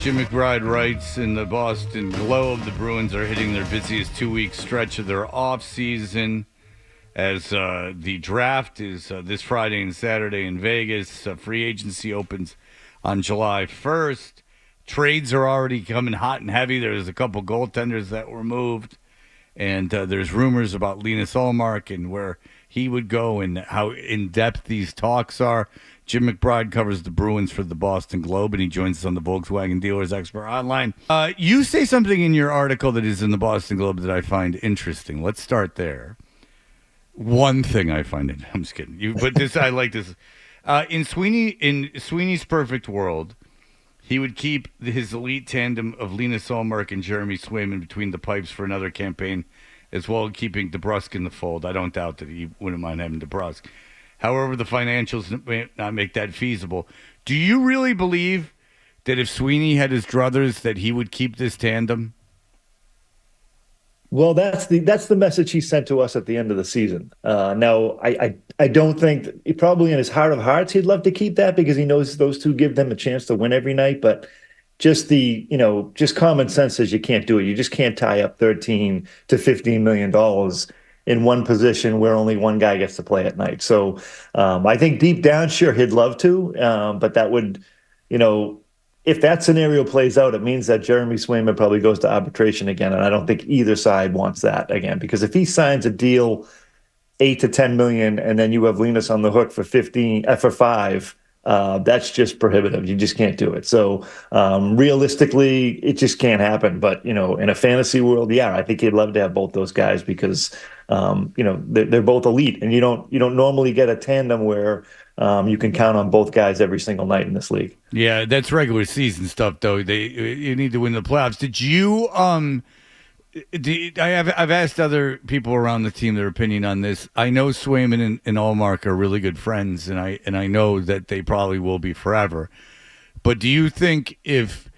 Jim McBride writes in the Boston Globe, the Bruins are hitting their busiest 2-week stretch of their offseason as the draft is this Friday and Saturday in Vegas. Free agency opens on July 1st. Trades are already coming hot and heavy. There's a couple goaltenders that were moved, and there's rumors about Linus Ullmark and where he would go and how in-depth these talks are. Jim McBride covers the Bruins for the Boston Globe, and he joins us on the Volkswagen Dealers Expert Hotline. You say something in your article that is in the Boston Globe that I find interesting. Let's start there. One thing I find it. I'm just kidding. But this, I like this. In Sweeney's perfect world, he would keep his elite tandem of Linus Ullmark and Jeremy Swayman between the pipes for another campaign, as well as keeping DeBrusk in the fold. I don't doubt that he wouldn't mind having DeBrusk. However, the financials may not make that feasible. Do you really believe that if Sweeney had his druthers that he would keep this tandem? Well, that's the message he sent to us at the end of the season. Now, I don't think probably in his heart of hearts he'd love to keep that because he knows those two give them a chance to win every night. But just just common sense says you can't do it. You just can't tie up $13 to $15 million in one position where only one guy gets to play at night. So I think deep down, sure, he'd love to, but that would, if that scenario plays out, it means that Jeremy Swayman probably goes to arbitration again, and I don't think either side wants that again. Because if he signs a deal, 8 to 10 million, and then you have Linus on the hook for 5, that's just prohibitive. You just can't do it. So realistically, it just can't happen. But in a fantasy world, yeah, I think he'd love to have both those guys because they're both elite, and you don't normally get a tandem where you can count on both guys every single night in this league. Yeah, that's regular season stuff, though. You need to win the playoffs. Did you? I've asked other people around the team their opinion on this. I know Swayman and Ullmark are really good friends, and I know that they probably will be forever. But do you think if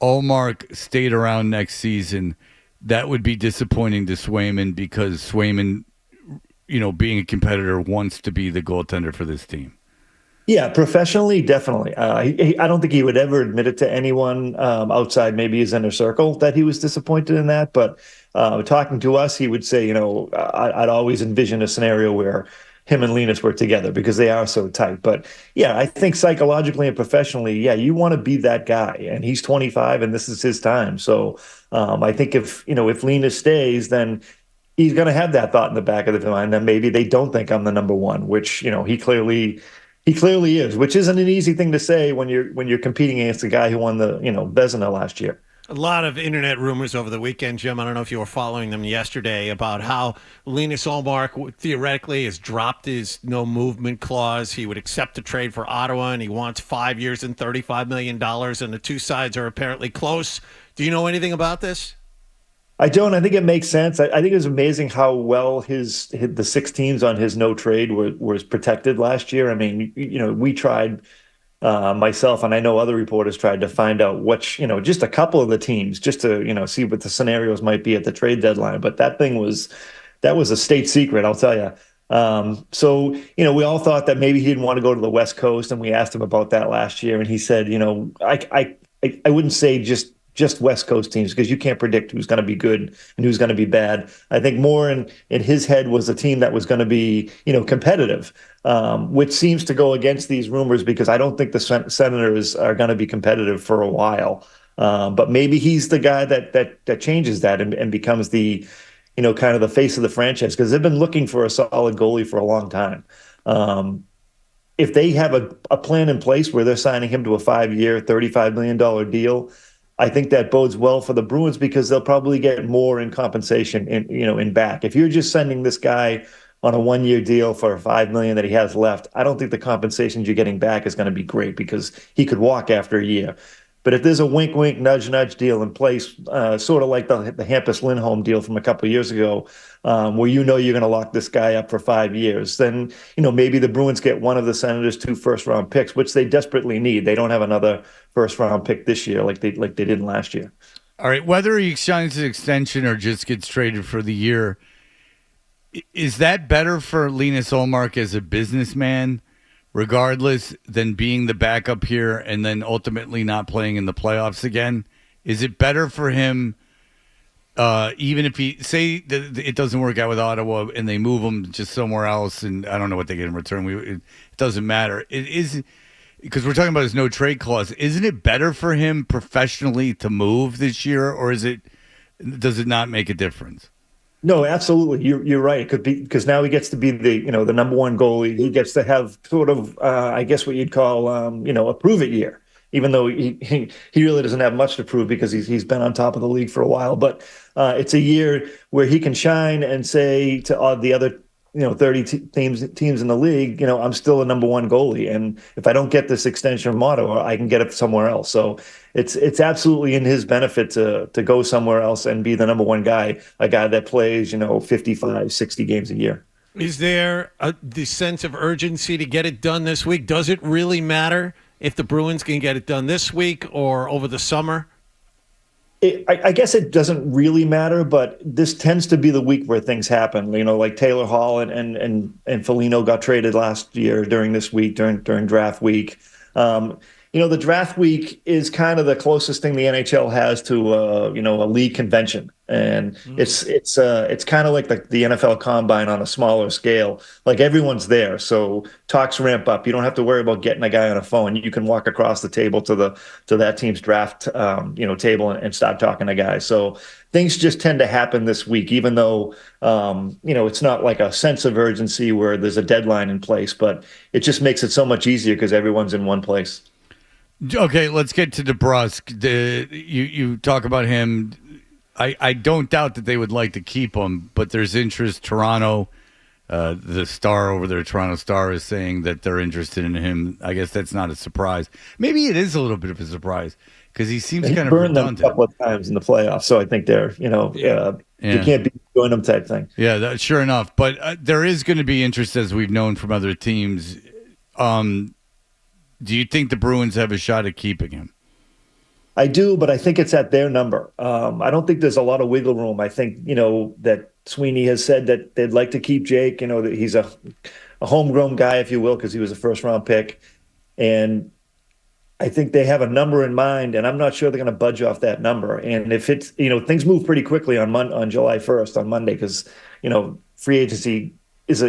Ullmark stayed around next season, that would be disappointing to Swayman because Swayman, being a competitor, wants to be the goaltender for this team? Yeah, professionally, definitely. I don't think he would ever admit it to anyone outside maybe his inner circle that he was disappointed in that. But talking to us, he would say, I'd always envision a scenario where him and Linus were together because they are so tight. But yeah, I think psychologically and professionally, yeah, you want to be that guy. And he's 25 and this is his time. So I think if Linus stays, then he's going to have that thought in the back of his mind that maybe they don't think I'm the number one, which, he clearly is, which isn't an easy thing to say when you're competing against a guy who won the Vezina last year. A lot of internet rumors over the weekend, Jim. I don't know if you were following them yesterday about how Linus Ullmark theoretically has dropped his no movement clause. He would accept a trade for Ottawa, and he wants 5 years and $35 million, and the two sides are apparently close. Do you know anything about this? I don't. I think it makes sense. I think it was amazing how well the 6 teams on his no trade was protected last year. I mean, we tried, myself and I know other reporters tried to find out which, just a couple of the teams just to, see what the scenarios might be at the trade deadline. But that was a state secret, I'll tell you. So, we all thought that maybe he didn't want to go to the West Coast, and we asked him about that last year, and he said, I wouldn't say just West Coast teams because you can't predict who's going to be good and who's going to be bad. I think more in his head was a team that was going to be, competitive, which seems to go against these rumors because I don't think the Senators are going to be competitive for a while. But maybe he's the guy that changes that and becomes the, kind of the face of the franchise because they've been looking for a solid goalie for a long time. If they have a plan in place where they're signing him to a 5-year, $35 million deal, I think that bodes well for the Bruins because they'll probably get more in compensation in back. If you're just sending this guy on a 1-year deal for $5 million that he has left, I don't think the compensation you're getting back is going to be great because he could walk after a year. But if there's a wink, wink, nudge, nudge deal in place, sort of like the Hampus Lindholm deal from a couple of years ago, where you're going to lock this guy up for 5 years, then maybe the Bruins get one of the Senators' 2 first-round picks, which they desperately need. They don't have another first-round pick this year like they did last year. All right, whether he signs an extension or just gets traded for the year, is that better for Linus Ullmark as a businessman regardless, than being the backup here and then ultimately not playing in the playoffs again? Is it better for him, even if he say that it doesn't work out with Ottawa and they move him just somewhere else, and I don't know what they get in return. It doesn't matter. It is because we're talking about his no trade clause. Isn't it better for him professionally to move this year, or does it not make a difference? No, absolutely. You're right. It could be because now he gets to be the number one goalie. He gets to have sort of I guess what you'd call a prove it year. Even though he really doesn't have much to prove because he's been on top of the league for a while, but it's a year where he can shine and say to the other 30 teams in the league, I'm still a number one goalie, and if I don't get this extension from Ottawa, I can get it somewhere else. So it's absolutely in his benefit to go somewhere else and be the number one guy, a guy that plays 55, 60 games a year. Is there the sense of urgency to get it done this week? Does it really matter if the Bruins can get it done this week or over the summer? I guess it doesn't really matter, but this tends to be the week where things happen. Like Taylor Hall and Foligno got traded last year during this week, during draft week. The draft week is kind of the closest thing the NHL has to a league convention, and it's kind of like the NFL Combine on a smaller scale. Like everyone's there, so talks ramp up. You don't have to worry about getting a guy on a phone. You can walk across the table to that team's draft table and start talking to guys. So things just tend to happen this week, even though it's not like a sense of urgency where there's a deadline in place, but it just makes it so much easier because everyone's in one place. Okay, let's get to DeBrusk. You talk about him. I don't doubt that they would like to keep him, but there's interest. Toronto, the star over there, Toronto Star, is saying that they're interested in him. I guess that's not a surprise. Maybe it is a little bit of a surprise because he seems kind of burned redundant. them a couple of times in the playoffs, so I think they're you can't be doing them type thing. Yeah, sure enough. But there is going to be interest, as we've known from other teams. Do you think the Bruins have a shot at keeping him? I do, but I think it's at their number. I don't think there's a lot of wiggle room. I think, that Sweeney has said that they'd like to keep Jake, that he's a homegrown guy, if you will, because he was a first-round pick. And I think they have a number in mind, and I'm not sure they're going to budge off that number. And if it's, things move pretty quickly on July 1st, on Monday, because, free agency is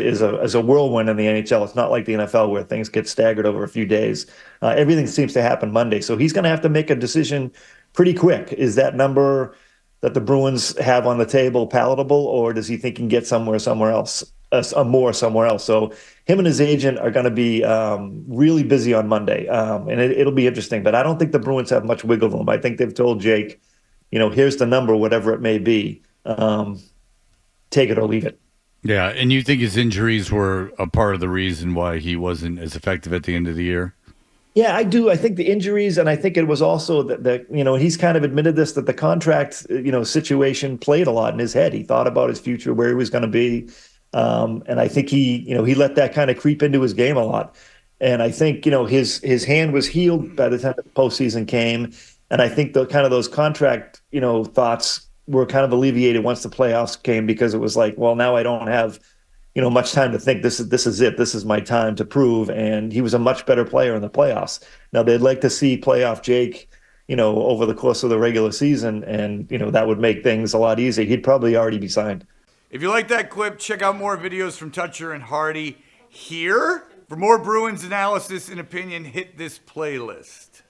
a whirlwind in the NHL. It's not like the NFL where things get staggered over a few days. Everything seems to happen Monday. So he's going to have to make a decision pretty quick. Is that number that the Bruins have on the table palatable, or does he think he can get somewhere else? So him and his agent are going to be really busy on Monday, and it'll be interesting. But I don't think the Bruins have much wiggle room. I think they've told Jake, here's the number, whatever it may be. Take it or leave it. Yeah, and you think his injuries were a part of the reason why he wasn't as effective at the end of the year? Yeah, I do. I think the injuries, and I think it was also that he's kind of admitted this, that the contract situation played a lot in his head. He thought about his future, where he was going to be, and I think he let that kind of creep into his game a lot. And I think his hand was healed by the time the postseason came, and I think those contract thoughts were kind of alleviated once the playoffs came, because it was like, well, now I don't have much time to think. This is it. This is my time to prove. And he was a much better player in the playoffs. Now they'd like to see playoff Jake, over the course of the regular season, and that would make things a lot easier. He'd probably already be signed. If you like that clip, check out more videos from Toucher and Hardy here. For more Bruins analysis and opinion, hit this playlist.